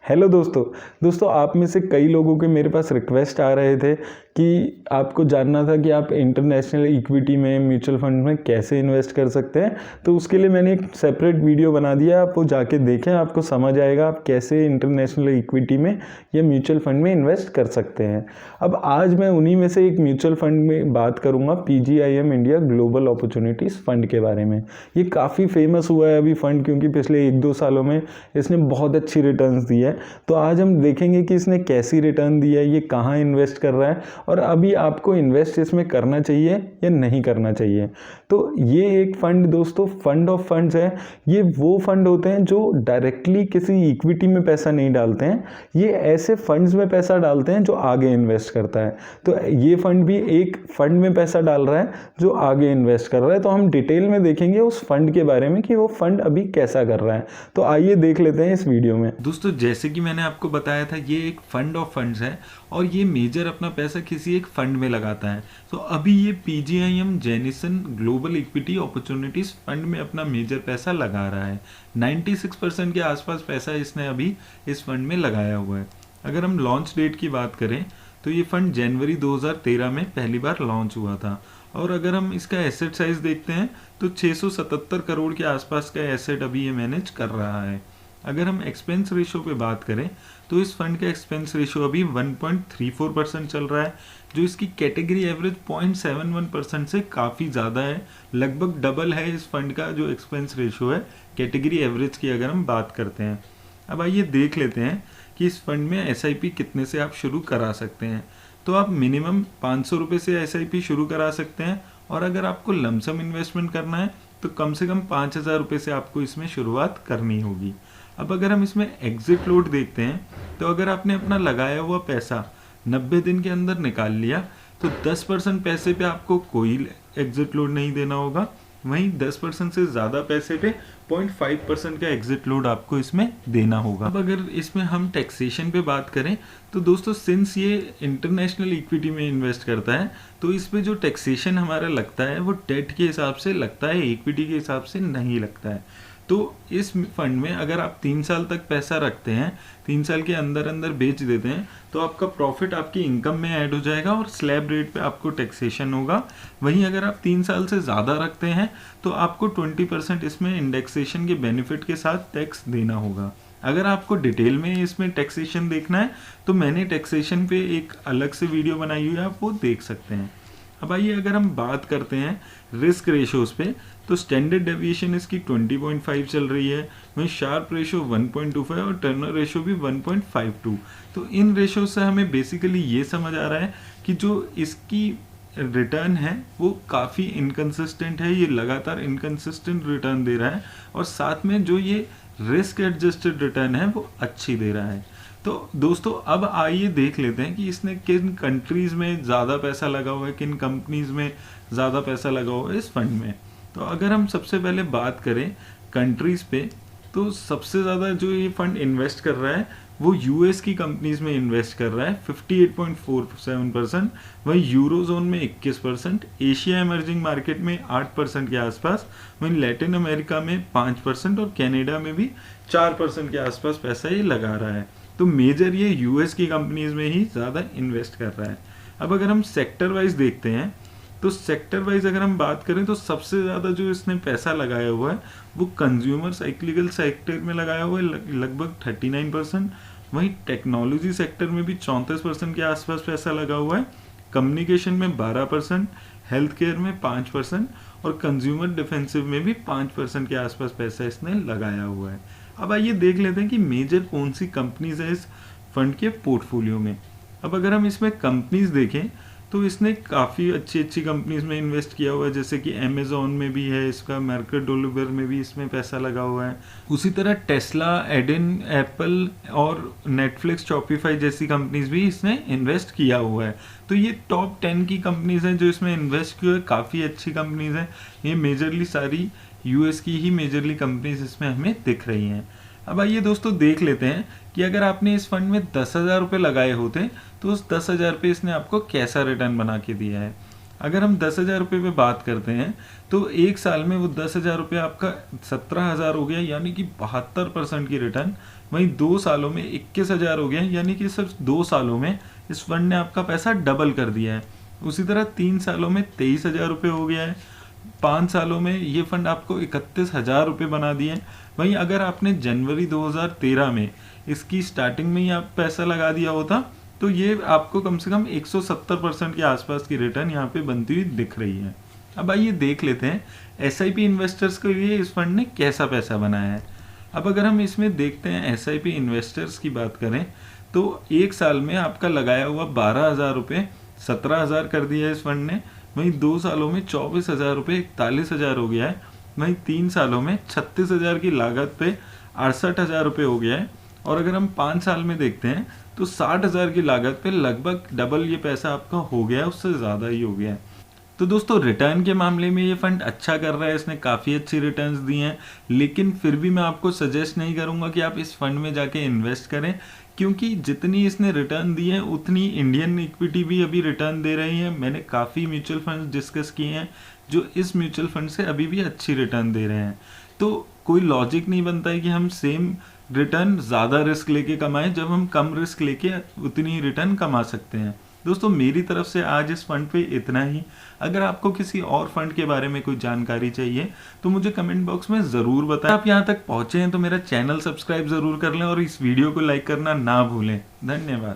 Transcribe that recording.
Hello दोस्तों आप में से कई लोगों के मेरे पास रिक्वेस्ट आ रहे थे कि आपको जानना था कि आप इंटरनेशनल इक्विटी में म्यूचुअल फंड में कैसे इन्वेस्ट कर सकते हैं। तो उसके लिए मैंने एक सेपरेट वीडियो बना दिया, आप वो जाके देखें, आपको समझ आएगा आप कैसे इंटरनेशनल इक्विटी में या म्यूचुअल फंड में इन्वेस्ट कर सकते हैं। अब आज मैं उन्हीं में से एक म्यूचुअल फंड में बात करूँगा, PGIM India global opportunities fund के बारे में। ये काफ़ी फेमस हुआ है अभी फंड, क्योंकि पिछले 1-2 सालों में इसने बहुत अच्छी रिटर्न्स दी है। तो आज हम देखेंगे कि इसने कैसी रिटर्न दी है, ये कहाँ इन्वेस्ट कर रहा है और अभी आपको इन्वेस्ट इसमें करना चाहिए या नहीं करना चाहिए। तो ये एक फंड दोस्तों फंड ऑफ फंड्स है। ये वो फंड होते हैं जो डायरेक्टली किसी इक्विटी में पैसा नहीं डालते हैं, ये ऐसे फंड्स में पैसा डालते हैं जो आगे इन्वेस्ट करता है। तो ये फंड भी एक फंड में पैसा डाल रहा है जो आगे इन्वेस्ट कर रहा है। तो हम डिटेल में देखेंगे उस फंड के बारे में कि वो फंड अभी कैसा कर रहा है। तो आइए देख लेते हैं इस वीडियो में। दोस्तों जैसे कि मैंने आपको बताया था, ये एक फंड ऑफ फंड्स है और ये मेजर अपना पैसा किसी एक फंड में लगाता है। तो अभी ये PGIM Jennison Global Equity Opportunities Fund में अपना मेजर पैसा लगा रहा है। 96% के आसपास पैसा इसने अभी इस फंड में लगाया हुआ है। अगर हम लॉन्च डेट की बात करें तो ये फंड जनवरी 2013 में पहली बार लॉन्च हुआ था। और अगर हम इसका एसेट साइज देखते हैं तो 677 करोड़ के आसपास का एसेट अभी ये मैनेज कर रहा है। अगर हम एक्सपेंस रेशो पे बात करें तो इस फंड का एक्सपेंस रेशो अभी 1.34% चल रहा है, जो इसकी कैटेगरी एवरेज 0.71% से काफ़ी ज़्यादा है। लगभग डबल है इस फंड का जो एक्सपेंस रेशो है कैटेगरी एवरेज की अगर हम बात करते हैं। अब आइए देख लेते हैं कि इस फंड में SIP कितने से आप शुरू करा सकते हैं। तो आप मिनिमम 500 रुपये से SIP शुरू करा सकते हैं और अगर आपको लमसम इन्वेस्टमेंट करना है तो कम से कम 5,000 रुपये से आपको इसमें शुरुआत करनी होगी। अब अगर हम इसमें एग्जिट लोड देखते हैं तो अगर आपने अपना लगाया हुआ पैसा 90 दिन के अंदर निकाल लिया तो 10% पैसे पे आपको कोई एग्जिट लोड नहीं देना होगा। वहीं 10% से ज़्यादा पैसे पे 0.5% का एग्जिट लोड आपको इसमें देना होगा। अब अगर इसमें हम टैक्सेशन पे बात करें तो दोस्तों सिंस ये इंटरनेशनल इक्विटी में इन्वेस्ट करता है तो इस पे जो टैक्सेशन हमारा लगता है वो डेट के हिसाब से लगता है, इक्विटी के हिसाब से नहीं लगता है। तो इस फंड में अगर आप 3 साल तक पैसा रखते हैं, 3 साल के अंदर अंदर बेच देते हैं तो आपका प्रॉफिट आपकी इनकम में ऐड हो जाएगा और स्लैब रेट पे आपको टैक्सेशन होगा। वहीं अगर आप 3 साल से ज़्यादा रखते हैं तो आपको 20% इसमें इंडेक्सेशन के बेनिफिट के साथ टैक्स देना होगा। अगर आपको डिटेल में इसमें टैक्सेशन देखना है तो मैंने टैक्सेशन पे एक अलग से वीडियो बनाई हुई है, आप वो देख सकते हैं। अब आइए अगर हम बात करते हैं रिस्क रेशोज पे तो स्टैंडर्ड डेविएशन इसकी 20.5 चल रही है, वहीं शार्प रेशो 1.25 और टर्नर रेशो भी 1.52। तो इन रेशो से हमें बेसिकली ये समझ आ रहा है कि जो इसकी रिटर्न है वो काफ़ी इनकन्सिस्टेंट है, ये लगातार इनकन्सिस्टेंट रिटर्न दे रहा है और साथ में जो ये रिस्क एडजस्टेड रिटर्न है वो अच्छी दे रहा है। तो दोस्तों अब आइए देख लेते हैं कि इसने किन कंट्रीज़ में ज़्यादा पैसा लगा हुआ है, किन कंपनीज़ में ज़्यादा पैसा लगा हुआ है इस फंड में। तो अगर हम सबसे पहले बात करें कंट्रीज़ पे तो सबसे ज़्यादा जो ये फंड इन्वेस्ट कर रहा है वो US की कंपनीज़ में इन्वेस्ट कर रहा है 58.47%, वहीं यूरोजोन में 21%, एशिया इमर्जिंग मार्केट में 8% के आसपास, वहीं लैटिन अमेरिका में 5% और कनाडा में भी 4% के आसपास पैसा ये लगा रहा है। तो मेजर ये US की कंपनीज में ही ज़्यादा इन्वेस्ट कर रहा है। अब अगर हम सेक्टर वाइज देखते हैं तो सेक्टर वाइज अगर हम बात करें तो सबसे ज़्यादा जो इसने पैसा लगाया हुआ है वो कंज्यूमर साइक्लिकल सेक्टर में लगाया हुआ है लगभग 39%, वहीं टेक्नोलॉजी सेक्टर में भी 34% के आसपास पैसा लगा हुआ है, कम्युनिकेशन में 12%, हेल्थ केयर में 5% और कंज्यूमर डिफेंसिव में भी 5% के आसपास पैसा इसने लगाया हुआ है। अब आइए देख लेते हैं कि मेजर कौन सी कंपनीज है इस फंड के पोर्टफोलियो में। अब अगर हम इसमें कंपनीज देखें तो इसने काफ़ी अच्छी अच्छी कंपनीज में इन्वेस्ट किया हुआ है, जैसे कि अमेजोन में भी है इसका, मार्केट डोलिवर में भी इसमें पैसा लगा हुआ है। उसी तरह टेस्ला, एडिन, एप्पल और नेटफ्लिक्स, शॉपिफाई जैसी कंपनीज भी इसने इन्वेस्ट किया हुआ है। तो ये टॉप 10 की कंपनीज हैं जो इसमें इन्वेस्ट किए हुए, काफ़ी अच्छी कंपनीज हैं। ये मेजरली सारी US की ही मेजरली कंपनीज इसमें हमें दिख रही हैं। अब आइए दोस्तों देख लेते हैं कि अगर आपने इस फंड में 10,000 रुपये लगाए होते तो उस 10,000 पे इसने आपको कैसा रिटर्न बना के दिया है। अगर हम 10,000 रुपये पे बात करते हैं तो एक साल में वो 10,000 रुपये आपका 17,000 हो गया, यानी कि 72% की रिटर्न वहीं 2 सालों में 21,000 हो गया है, यानी कि सिर्फ 2 सालों में इस फंड ने आपका पैसा डबल कर दिया है। उसी तरह 3 सालों में 23,000 रुपये हो गया है। 5 सालों में ये फंड आपको 31,000 रुपये बना दिए। वहीं अगर आपने जनवरी 2013 में इसकी स्टार्टिंग में ही आप पैसा लगा दिया होता तो ये आपको कम से कम 170% के आसपास की रिटर्न यहाँ पे बनती हुई दिख रही है। अब आइए देख लेते हैं SIP इन्वेस्टर्स के लिए इस फंड ने कैसा पैसा बनाया है। अब अगर हम इसमें देखते हैं SIP इन्वेस्टर्स की बात करें तो 1 साल में आपका लगाया हुआ 12,000 रुपये 17,000 कर दिया है इस फंड ने। वहीं 2 सालों में 24,000 रुपये 41,000 हो गया है। वहीं 3 सालों में 36,000 की लागत पे 68,000 रुपये हो गया है। और अगर हम 5 साल में देखते हैं तो 60,000 की लागत पे लगभग डबल ये पैसा आपका हो गया है, उससे ज़्यादा ही हो गया है। तो दोस्तों रिटर्न के मामले में ये फंड अच्छा कर रहा है, इसने काफ़ी अच्छी रिटर्न्स दी हैं, लेकिन फिर भी मैं आपको सजेस्ट नहीं करूँगा कि आप इस फंड में जाके इन्वेस्ट करें, क्योंकि जितनी इसने रिटर्न दी है उतनी इंडियन इक्विटी भी अभी रिटर्न दे रही है। मैंने काफ़ी म्यूचुअल फंड डिस्कस किए हैं जो इस म्यूचुअल फंड से अभी भी अच्छी रिटर्न दे रहे हैं। तो कोई लॉजिक नहीं बनता है कि हम सेम रिटर्न ज़्यादा रिस्क लेके कमाएं जब हम कम रिस्क लेके उतनी ही रिटर्न कमा सकते हैं। दोस्तों मेरी तरफ से आज इस फंड पे इतना ही। अगर आपको किसी और फंड के बारे में कोई जानकारी चाहिए तो मुझे कमेंट बॉक्स में ज़रूर बताएं। आप यहाँ तक पहुँचे हैं तो मेरा चैनल सब्सक्राइब ज़रूर कर लें और इस वीडियो को लाइक करना ना भूलें। धन्यवाद।